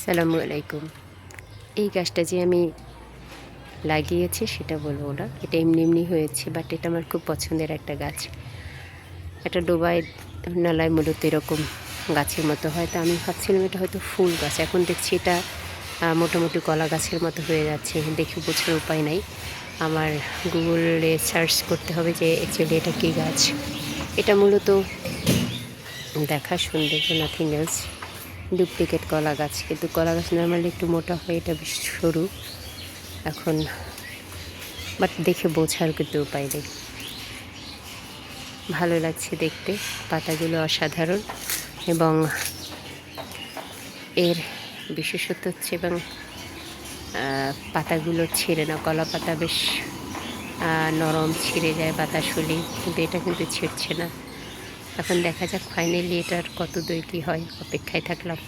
আসসালামু আলাইকুম। এই গাছটা যে আমি লাগিয়েছি সেটা বলবো না। এটা এমনি এমনি হয়েছে, বাট এটা আমার খুব পছন্দের একটা গাছ। এটা ডোবায় নালায় মূলত এরকম গাছের মতো হয়। তো আমি ভাবছিলাম এটা হয়তো ফুল গাছ। এখন দেখছি এটা মোটামুটি কলা গাছের মতো হয়ে যাচ্ছে। দেখে বোঝার উপায় নাই। আমার গুগলে সার্চ করতে হবে যে অ্যাকচুয়ালি এটা কী গাছ। এটা মূলত দেখার সৌন্দর্য, নাথিং এলস। ডুপ্লিকেট কলা গাছ, কিন্তু কলা গাছ নর্মালি একটু মোটা হয়, এটা বেশ সরু। এখন বাট দেখে বোঝার কিন্তু উপায় নেই। ভালো লাগছে দেখতে, পাতাগুলো অসাধারণ এবং এর বিশেষত্ব হচ্ছে এবং পাতাগুলো ছিঁড়ে না। কলা পাতা বেশ নরম, ছিঁড়ে যায় বাতাস হলেই, কিন্তু এটা কিন্তু ছিঁড়ছে না। এখন দেখা যাক ফাইনালি এটার কত দূর কী হয়, অপেক্ষায় থাকলাম।